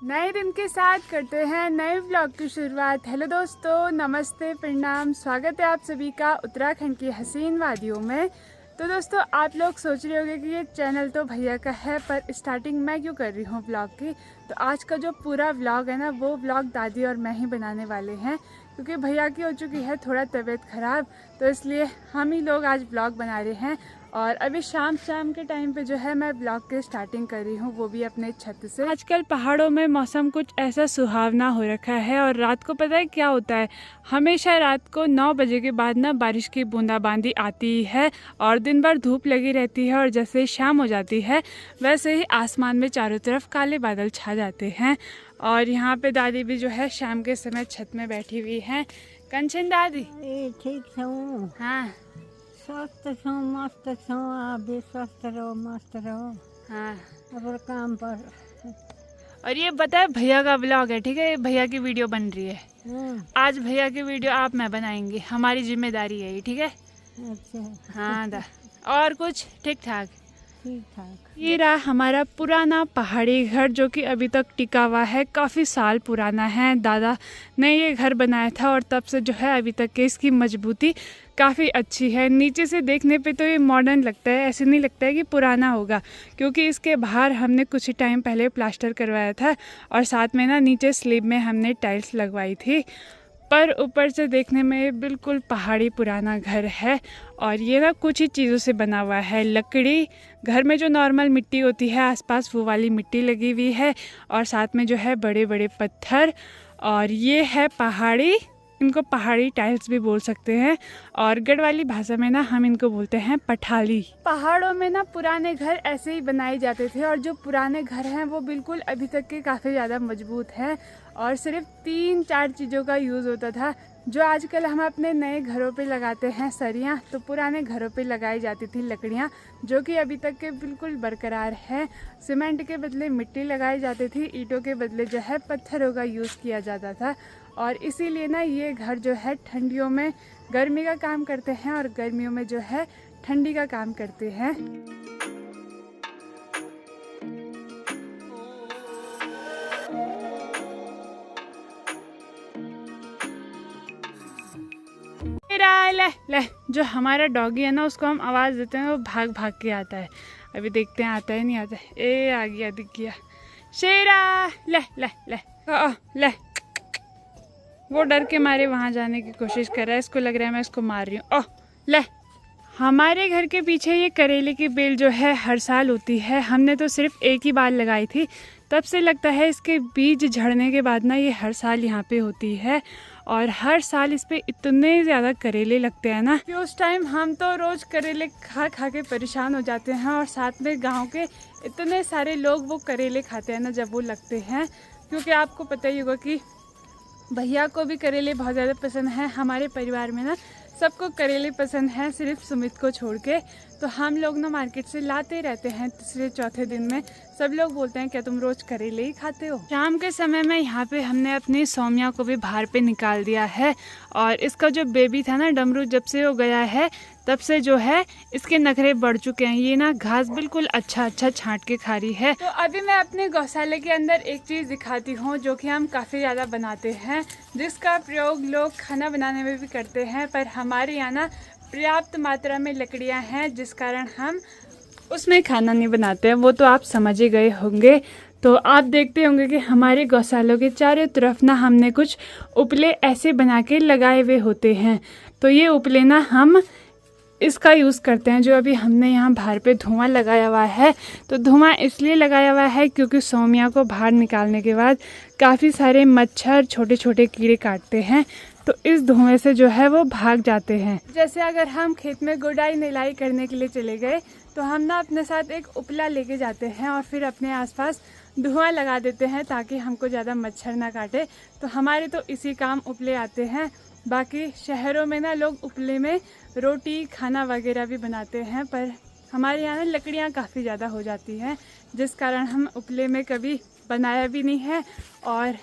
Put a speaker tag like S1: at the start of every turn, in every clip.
S1: नए दिन के साथ करते हैं नए व्लॉग की शुरुआत। हेलो दोस्तों, नमस्ते, प्रणाम, स्वागत है आप सभी का उत्तराखंड की हसीन वादियों में। तो दोस्तों, आप लोग सोच रहे होंगे कि ये चैनल तो भैया का है, पर स्टार्टिंग मैं क्यों कर रही हूँ व्लॉग की। तो आज का जो पूरा व्लॉग है ना, वो व्लॉग दादी और मैं ही बनाने वाले हैं, क्योंकि भैया की हो चुकी है थोड़ा तबीयत ख़राब, तो इसलिए हम ही लोग आज व्लॉग बना रहे हैं। और अभी शाम के टाइम पे जो है मैं ब्लॉग की स्टार्टिंग कर रही हूँ, वो भी अपने छत से। आजकल पहाड़ों में मौसम कुछ ऐसा सुहावना हो रखा है, और रात को पता है क्या होता है, हमेशा रात को 9 बजे के बाद ना बारिश की बूंदाबांदी आती है और दिन भर धूप लगी रहती है, और जैसे ही शाम हो जाती है वैसे ही आसमान में चारों तरफ काले बादल छा जाते हैं। और यहाँ पे दादी भी जो है शाम के समय छत में बैठी हुई हैं। कंचन दादी
S2: ठीक छूँ।
S1: हाँ
S2: स्वस्थ छूँ, मस्त छूँ। आप भी स्वस्थ रहो, मस्त रहो
S1: हाँ।
S2: अपने काम पर।
S1: और ये बताए भैया का ब्लॉग है, ठीक है, ये भैया की वीडियो बन रही है। आज भैया की वीडियो आप मैं बनाएंगे, हमारी जिम्मेदारी है ये, ठीक है।
S2: अच्छा
S1: हाँ दा। और कुछ ठीक ठाक।
S2: ठीक ठाक।
S1: ये रहा हमारा पुराना पहाड़ी घर, जो कि अभी तक टिका हुआ है, काफ़ी साल पुराना है। दादा ने ये घर बनाया था और तब से जो है अभी तक के इसकी मजबूती काफ़ी अच्छी है। नीचे से देखने पे तो ये मॉडर्न लगता है, ऐसे नहीं लगता है कि पुराना होगा, क्योंकि इसके बाहर हमने कुछ ही टाइम पहले प्लास्टर करवाया था और साथ में ना नीचे स्लैब में हमने टाइल्स लगवाई थी। पर ऊपर से देखने में बिल्कुल पहाड़ी पुराना घर है। और ये ना कुछ ही चीज़ों से बना हुआ है। लकड़ी, घर में जो नॉर्मल मिट्टी होती है आसपास, वो वाली मिट्टी लगी हुई है, और साथ में जो है बड़े बड़े पत्थर। और ये है पहाड़ी, इनको पहाड़ी टाइल्स भी बोल सकते हैं, और गढ़वाली भाषा में ना हम इनको बोलते हैं पठाली। पहाड़ों में ना पुराने घर ऐसे ही बनाए जाते थे, और जो पुराने घर हैं वो बिल्कुल अभी तक के काफ़ी ज़्यादा मजबूत हैं, और सिर्फ 3-4 चीज़ों का यूज़ होता था। जो आजकल हम अपने नए घरों पे लगाते हैं सरियाँ, तो पुराने घरों पे लगाई जाती थी लकड़ियाँ, जो कि अभी तक के बिल्कुल बरकरार है। सीमेंट के बदले मिट्टी लगाई जाती थी, ईंटों के बदले जो है पत्थरों का यूज़ किया जाता था। और इसीलिए ना ये घर जो है ठंडियों में गर्मी का काम करते हैं, और गर्मियों में जो है ठंडी का काम करते हैं। ले ले, जो हमारा डॉगी है ना, उसको हम आवाज़ देते हैं, वो भाग भाग के आता है। अभी देखते हैं आता है नहीं आता है। ए आ गया, दिख गया। शेरा, ले ले ले ले। वो डर के मारे वहाँ जाने की कोशिश कर रहा है, इसको लग रहा है मैं इसको मार रही हूँ। ओह ले। हमारे घर के पीछे ये करेले की बेल जो है हर साल होती है। हमने तो सिर्फ एक ही बार लगाई थी, तब से लगता है इसके बीज झड़ने के बाद ना ये हर साल यहाँ पे होती है, और हर साल इस पे इतने ज़्यादा करेले लगते हैं ना कि उस टाइम हम तो रोज़ करेले खा खा के परेशान हो जाते हैं, और साथ में गांव के इतने सारे लोग वो करेले खाते हैं ना जब वो लगते हैं। क्योंकि आपको पता ही होगा कि भैया को भी करेले बहुत ज़्यादा पसंद है। हमारे परिवार में ना सबको करेले पसंद है, सिर्फ सुमित को छोड़ के। तो हम लोग ना मार्केट से लाते रहते हैं, तीसरे चौथे दिन में सब लोग बोलते हैं क्या तुम रोज़ करेले ही खाते हो। शाम के समय में यहाँ पे हमने अपनी सौम्या को भी बाहर पे निकाल दिया है, और इसका जो बेबी था ना डमरू, जब से वो गया है तब से जो है इसके नखरे बढ़ चुके हैं। ये ना घास बिल्कुल अच्छा छांट के खा रही है। तो अभी मैं अपने गौशाले के अंदर एक चीज़ दिखाती हूँ, जो कि हम काफ़ी ज़्यादा बनाते हैं, जिसका प्रयोग लोग खाना बनाने में भी करते हैं। पर हमारे यहाँ ना पर्याप्त मात्रा में लकड़ियाँ हैं, जिस कारण हम उसमें खाना नहीं बनाते हैं, वो तो आप समझ ही गए होंगे। तो आप देखते होंगे कि हमारे गौशालों के चारों तरफ ना हमने कुछ उपले ऐसे बना के लगाए हुए होते हैं। तो ये उपले ना हम इसका यूज़ करते हैं। जो अभी हमने यहाँ बाहर पे धुआं लगाया हुआ है, तो धुआं इसलिए लगाया हुआ है क्योंकि सौम्या को बाहर निकालने के बाद काफ़ी सारे मच्छर, छोटे छोटे कीड़े काटते हैं, तो इस धुएं से जो है वो भाग जाते हैं। जैसे अगर हम खेत में गुड़ाई निलाई करने के लिए चले गए, तो हम ना अपने साथ एक उपला लेके जाते हैं, और फिर अपने आसपास धुआं लगा देते हैं ताकि हमको ज़्यादा मच्छर ना काटे। तो हमारे तो इसी काम उपले आते हैं। बाकी शहरों में ना लोग उपले में रोटी, खाना वगैरह भी बनाते हैं, पर हमारे यहाँ ना लकड़ियाँ काफ़ी ज़्यादा हो जाती हैं, जिस कारण हम उपले में कभी बनाया भी नहीं है, और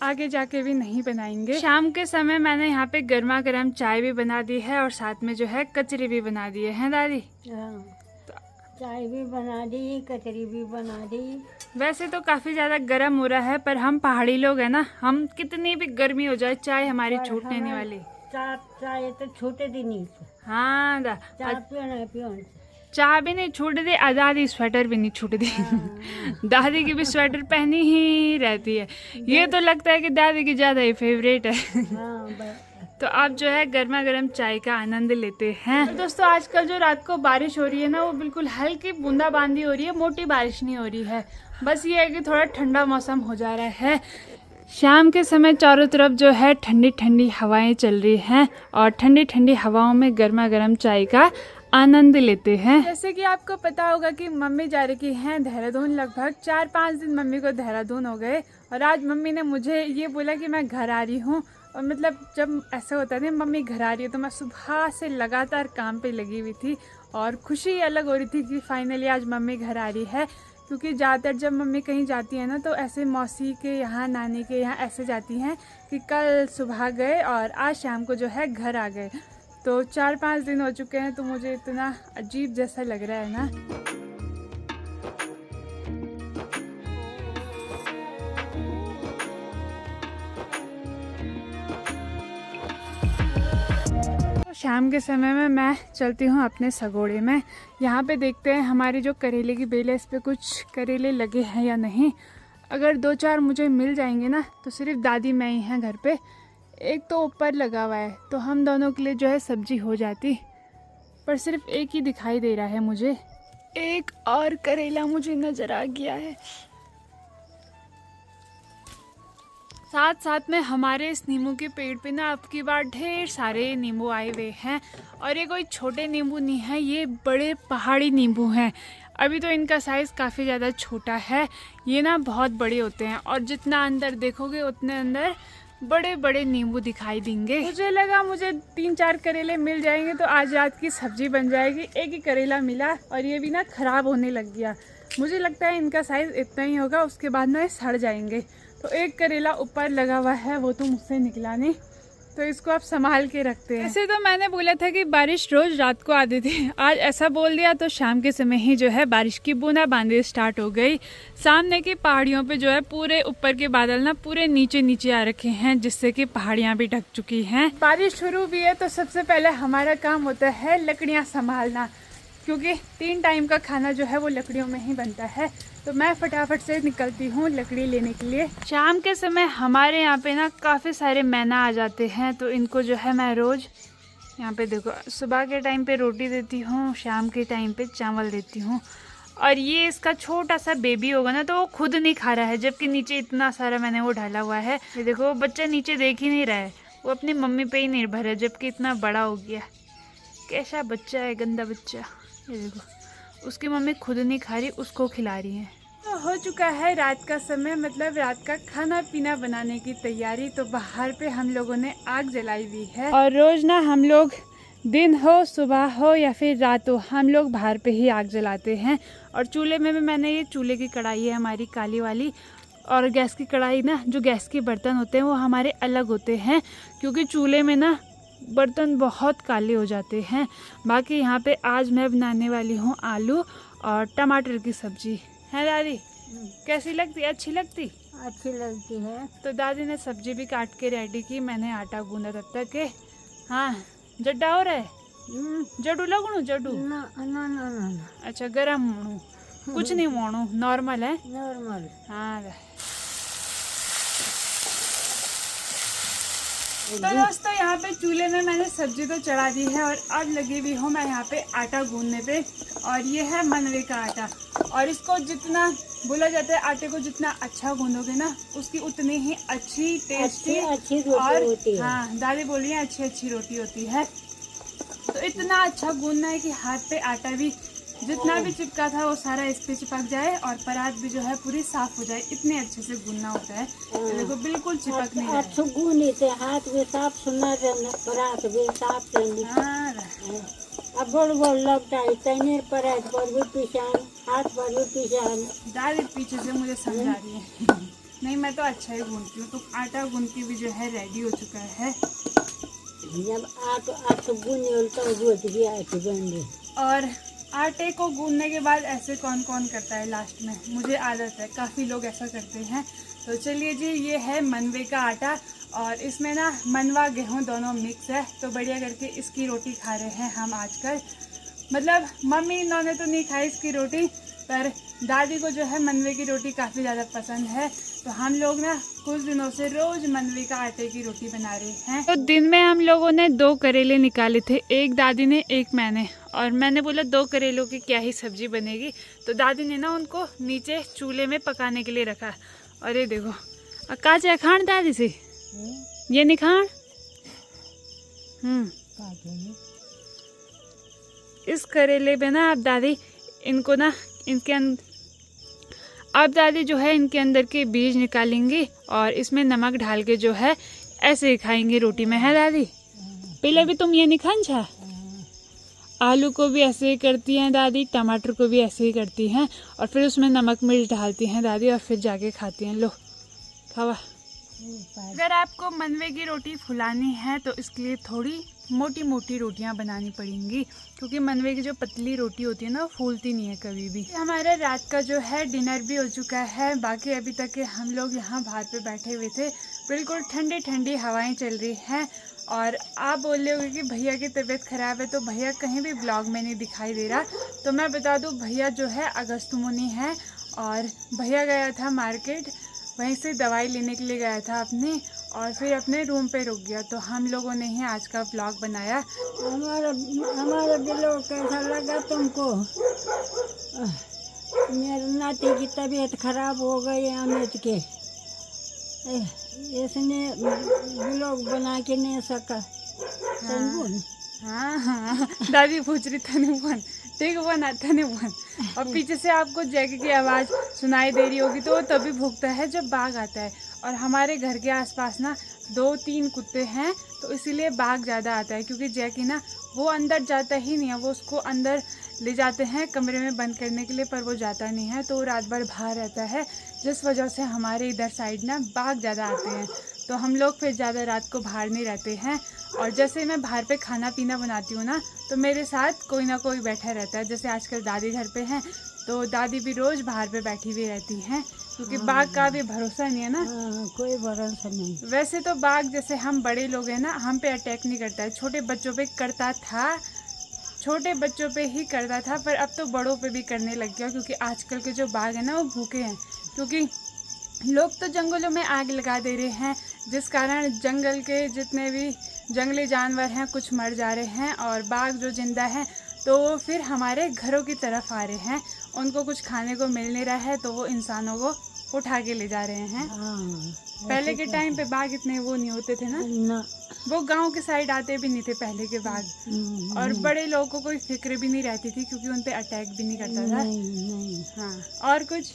S1: आगे जाके भी नहीं बनाएंगे। शाम के समय मैंने यहाँ पे गर्मा गर्म चाय भी बना दी है, और साथ में जो है कचरी भी बना दिए हैं दादी।
S2: चाय भी बना दी, कचरी भी बना दी।
S1: वैसे तो काफ़ी ज़्यादा गर्म हो रहा है, पर हम पहाड़ी लोग हैं ना, हम कितनी भी गर्मी हो जाए चाय हमारी छूटने नहीं वाली।
S2: चाय तो छूटे दी नहीं।
S1: हाँ
S2: चाय पियो
S1: चाय भी नहीं छूट दी, दादी स्वेटर भी नहीं छूट दी। दादी की भी स्वेटर पहनी ही रहती है। ये तो लगता है कि दादी की ज़्यादा ही फेवरेट है। तो आप जो है गर्मा गर्म चाय का आनंद लेते हैं। तो दोस्तों आजकल जो रात को बारिश हो रही है ना, वो बिल्कुल हल्की बूंदाबांदी हो रही है, मोटी बारिश नहीं हो रही है। बस ये है कि थोड़ा ठंडा मौसम हो जा रहा है। शाम के समय चारों तरफ जो है ठंडी ठंडी हवाएं चल रही हैं और ठंडी ठंडी हवाओं में गर्मा गर्म चाय का आनंद लेते हैं। जैसे कि आपको पता होगा कि मम्मी जा रही हैं देहरादून। लगभग 4-5 दिन मम्मी को देहरादून हो गए और आज मम्मी ने मुझे ये बोला कि मैं घर आ रही हूँ। और मतलब जब ऐसा होता है ना मम्मी घर आ रही है, तो मैं सुबह से लगातार काम पे लगी हुई थी और खुशी अलग हो रही थी कि फाइनली आज मम्मी घर आ रही है। क्योंकि ज़्यादातर जब मम्मी कहीं जाती है ना, तो ऐसे मौसी के यहाँ, नानी के यहाँ ऐसे जाती हैं कि कल सुबह गए और आज शाम को जो है घर आ गए। तो 4-5 दिन हो चुके हैं, तो मुझे इतना अजीब जैसा लग रहा है ना। शाम के समय में मैं चलती हूँ अपने सगोड़े में। यहाँ पे देखते हैं हमारी जो करेले की बेल है, इस पे कुछ करेले लगे हैं या नहीं। अगर 2-4 मुझे मिल जाएंगे ना, तो सिर्फ दादी मैं ही हैं घर पे। एक तो ऊपर लगा हुआ है, तो हम दोनों के लिए जो है सब्जी हो जाती, पर सिर्फ एक ही दिखाई दे रहा है मुझे। एक और करेला मुझे नज़र आ गया है। साथ साथ में हमारे इस नींबू के पेड़ पे ना अब की बार ढेर सारे नींबू आए हुए हैं। और ये कोई छोटे नींबू नहीं है, ये बड़े पहाड़ी नींबू हैं। अभी तो इनका साइज़ काफ़ी ज़्यादा छोटा है, ये ना बहुत बड़े होते हैं और जितना अंदर देखोगे उतने अंदर बड़े बड़े नींबू दिखाई देंगे। मुझे लगा मुझे 3-4 करेले मिल जाएंगे तो आज रात की सब्जी बन जाएगी। एक ही करेला मिला और ये भी ना ख़राब होने लग गया। मुझे लगता है इनका साइज़ इतना ही होगा, उसके बाद ना ये सड़ जाएंगे। तो एक करेला ऊपर लगा हुआ है, वो तो मुझसे निकला नहीं, तो इसको आप संभाल के रखते हैं। ऐसे तो मैंने बोला था कि बारिश रोज रात को आती थी, आज ऐसा बोल दिया तो शाम के समय ही जो है बारिश की बूंदाबांदी स्टार्ट हो गई। सामने की पहाड़ियों पे जो है पूरे ऊपर के बादल ना पूरे नीचे नीचे आ रखे हैं, जिससे कि पहाड़ियाँ भी ढक चुकी हैं। बारिश शुरू भी है तो सबसे पहले हमारा काम होता है लकड़ियाँ संभालना, क्योंकि 3 टाइम का खाना जो है वो लकड़ियों में ही बनता है। तो मैं फटाफट से निकलती हूँ लकड़ी लेने के लिए। शाम के समय हमारे यहाँ पे ना काफ़ी सारे मैना आ जाते हैं, तो इनको जो है मैं रोज़ यहाँ पे देखो, सुबह के टाइम पे रोटी देती हूँ, शाम के टाइम पे चावल देती हूँ। और ये इसका छोटा सा बेबी होगा ना, तो वो खुद नहीं खा रहा है, जबकि नीचे इतना सारा मैंने वो डाला हुआ है। ये देखो बच्चा नीचे देख ही नहीं रहा है, वो अपनी मम्मी पे ही निर्भर है, जबकि इतना बड़ा हो गया। कैसा बच्चा है, गंदा बच्चा। ये देखो उसकी मम्मी खुद नहीं खा रही, उसको खिला रही है। तो हो चुका है रात का समय, मतलब रात का खाना पीना बनाने की तैयारी। तो बाहर पे हम लोगों ने आग जलाई हुई है और रोज ना हम लोग दिन हो, सुबह हो या फिर रात हो, हम लोग बाहर पे ही आग जलाते हैं। और चूल्हे में भी मैंने ये चूल्हे की कढ़ाई है हमारी काली वाली, और गैस की कढ़ाई ना, जो गैस के बर्तन होते हैं वो हमारे अलग होते हैं, क्योंकि चूल्हे में ना बर्तन बहुत काले हो जाते हैं। बाकी यहाँ पे आज मैं बनाने वाली हूँ आलू और टमाटर की सब्जी। है दादी, कैसी लगती? अच्छी लगती?
S2: अच्छी लगती है।
S1: तो दादी ने सब्जी भी काट के रेडी की, मैंने आटा गूंदा तब तक के। हाँ जड्डा हो रहा है, जड्डू लगणू, जड्डू
S2: ना ना ना ना।
S1: अच्छा गरम होणू, कुछ नहीं होणू, नॉर्मल है,
S2: नॉर्मल।
S1: हाँ। तो दोस्तों यहाँ पे चूल्हे में मैंने सब्जी तो चढ़ा दी है और अब लगी हुई हूँ मैं यहाँ पे आटा गूंदने पे। और ये है मनवे का आटा, और इसको जितना बोला जाता है आटे को जितना अच्छा गूंदोगे ना, उसकी उतनी ही अच्छी टेस्टी
S2: अच्छी रोटी
S1: और
S2: होती है।
S1: हाँ दादी बोली है अच्छी रोटी होती है। तो इतना अच्छा गूंदना है कि हाथ पे आटा भी जितना भी चिपका था वो सारा इस पे चिपक जाए और परात भी जो है पूरी साफ हो जाए, इतने अच्छे से गूंदना होता है। देखो बिल्कुल चिपक नहीं रहा है।
S2: अच्छा गूंदे से हाथ भी साफ सुना रहना, परात भी साफ रहनी।
S1: हाँ
S2: अब गोल गोल लगता है, तैनेर परात पर भी पिसान, हाथ पर भी पिसान।
S1: दादी पीछे से मुझे समझा रही है। नहीं मैं तो अच्छा ही गूंदती हूँ। तो आटा गूंद के भी जो है रेडी हो चुका है।
S2: जब आटा गूंदे तो रोज भी आटे बन।
S1: और आटे को गूंदने के बाद ऐसे कौन कौन करता है लास्ट में? मुझे आदत है, काफ़ी लोग ऐसा करते हैं। तो चलिए जी, ये है मनवे का आटा और इसमें ना मनवा गेहूँ दोनों मिक्स है। तो बढ़िया करके इसकी रोटी खा रहे हैं हम आजकल। मतलब मम्मी इन्होंने तो नहीं खाई इसकी रोटी, पर दादी को जो है मनवे की रोटी काफ़ी ज़्यादा पसंद है। तो हम लोग ना कुछ दिनों से रोज मनवे का आटे की रोटी बना रहे हैं। तो दिन में हम लोगों ने 2 करेले निकाले थे, एक दादी ने एक मैंने। और मैंने बोला 2 करेलों की क्या ही सब्जी बनेगी, तो दादी ने ना उनको नीचे चूल्हे में पकाने के लिए रखा। और ये देखो काचा खान दादी से ये नहीं खान। इस करेले पे ना अब दादी इनको ना अब दादी जो है इनके अंदर के बीज निकालेंगी और इसमें नमक डाल के जो है ऐसे ही खाएंगे रोटी में, है दादी? पहले भी तुम ये नहीं खान छा? आलू को भी ऐसे ही करती हैं दादी, टमाटर को भी ऐसे ही करती हैं और फिर उसमें नमक मिर्च डालती हैं दादी और फिर जाके खाती हैं। लो खावा। अगर आपको मनवे की रोटी फुलानी है तो इसके लिए थोड़ी मोटी मोटी रोटियां बनानी पड़ेंगी, क्योंकि मनवे की जो पतली रोटी होती है ना वो फूलती नहीं है कभी भी। हमारे रात का जो है डिनर भी हो चुका है। बाकी अभी तक के हम लोग यहाँ बाहर पे बैठे हुए थे, बिल्कुल ठंडी ठंडी हवाएं चल रही हैं। और आप बोल रहे होगे कि भैया की तबीयत ख़राब है, तो भैया कहीं भी ब्लॉग में नहीं दिखाई दे रहा। तो मैं बता दूँ, भैया जो है अगस्तमुनि है और भैया गया था मार्केट, वहीं से दवाई लेने के लिए गया था अपनी, और फिर अपने रूम पे रुक गया। तो हम लोगों ने ही आज का व्लॉग बनाया।
S2: हमारा ब्लॉग कैसा लगा तुमको? मेरे नाती की तबीयत खराब हो गई अमित के, इसने ब्लॉग बना के नहीं सका।
S1: हाँ हाँ दादी पूछ रही था ठीक बना था और पीछे से आपको जैकी की आवाज़ सुनाई दे रही होगी, तो वो तभी भूखता है जब बाघ आता है। और हमारे घर के आसपास ना 2-3 कुत्ते हैं, तो इसीलिए बाघ ज़्यादा आता है, क्योंकि जैकी ना वो अंदर जाता ही नहीं है। वो उसको अंदर ले जाते हैं कमरे में बंद करने के लिए, पर वो जाता नहीं है, तो वो रात भर बाहर रहता है, जिस वजह से हमारे इधर साइड ना बाघ ज़्यादा आते हैं। तो हम लोग फिर ज़्यादा रात को बाहर नहीं रहते हैं। और जैसे मैं बाहर पे खाना पीना बनाती हूँ ना, तो मेरे साथ कोई ना कोई बैठा रहता है। जैसे आजकल दादी घर पे हैं, तो दादी भी रोज़ बाहर पे बैठी हुई रहती हैं, क्योंकि बाघ का भी भरोसा नहीं है ना।
S2: कोई भरोसा नहीं।
S1: वैसे तो बाघ जैसे हम बड़े लोग हैं ना, हम पे अटैक नहीं करता है, छोटे बच्चों पे करता था, छोटे बच्चों पे ही करता था, पर अब तो बड़ों पे भी करने लग गया। क्योंकि आजकल के जो बाघ है ना वो भूखे हैं, क्योंकि लोग तो जंगलों में आग लगा दे रहे हैं, जिस कारण जंगल के जितने भी जंगली जानवर हैं कुछ मर जा रहे हैं, और बाघ जो जिंदा हैं तो वो फिर हमारे घरों की तरफ आ रहे हैं। उनको कुछ खाने को मिल नहीं रहा है, तो वो इंसानों को उठा के ले जा रहे हैं। पहले के टाइम पे बाघ इतने वो नहीं होते थे ना, वो गांव के साइड आते भी नहीं थे पहले के बाघ। और बड़े लोगों को कोई फिक्र भी नहीं रहती थी, क्योंकि उन पे अटैक भी नहीं करता था।
S2: नहीं।
S1: हाँ, और कुछ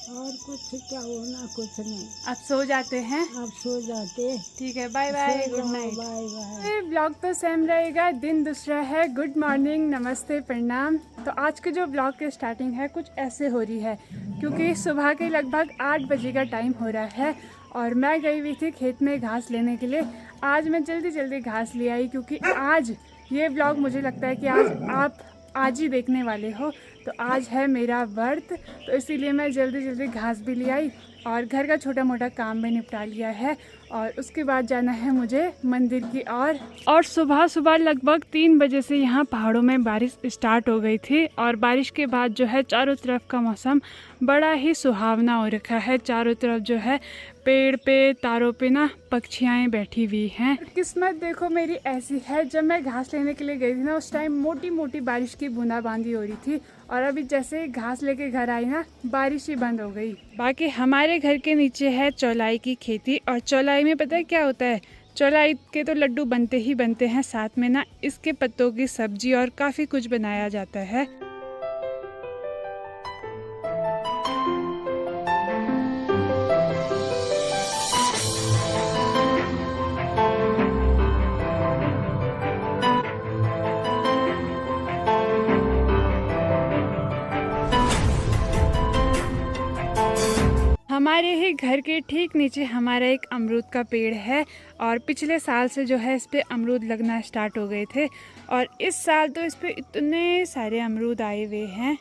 S2: क्या होना, कुछ नहीं।
S1: अब सो जाते हैं,
S2: अब सो जाते।
S1: ठीक है, bye bye, good night.
S2: Bye bye.
S1: Blog तो सेम रहेगा, दिन दूसरा है। गुड मॉर्निंग, नमस्ते, प्रणाम। तो आज के जो ब्लॉग की स्टार्टिंग है कुछ ऐसे हो रही है, क्योंकि सुबह के लगभग 8 बजे का टाइम हो रहा है और मैं गई हुई थी खेत में घास लेने के लिए। आज मैं जल्दी घास ले आई, क्योंकि आज ये ब्लॉग मुझे लगता है कि आप आज ही देखने वाले हो। तो आज है मेरा व्रत, तो इसीलिए मैं जल्दी घास भी ले आई और घर का छोटा मोटा काम भी निपटा लिया है। और उसके बाद जाना है मुझे मंदिर की ओर। और सुबह लगभग 3 बजे से यहाँ पहाड़ों में बारिश स्टार्ट हो गई थी, और बारिश के बाद जो है चारों तरफ का मौसम बड़ा ही सुहावना हो रखा है। चारों तरफ जो है पेड़ पे, तारों पे ना पक्षियाँ बैठी हुई हैं। किस्मत देखो मेरी ऐसी है, जब मैं घास लेने के लिए गई थी ना, उस टाइम मोटी बारिश की बूंदाबांदी हो रही थी, और अभी जैसे घास लेके घर आई ना, बारिश ही बंद हो गई। बाकी हमारे घर के नीचे है चौलाई की खेती, और चौलाई में पता है क्या होता है? चौलाई के तो लड्डू बनते ही बनते हैं, साथ में ना इसके पत्तों की सब्जी और काफ़ी कुछ बनाया जाता है। हमारे ही घर के ठीक नीचे हमारा एक अमरूद का पेड़ है और पिछले साल से जो है इस पे अमरूद लगना स्टार्ट हो गए थे और इस साल तो इस पे इतने सारे अमरूद आए हुए हैं।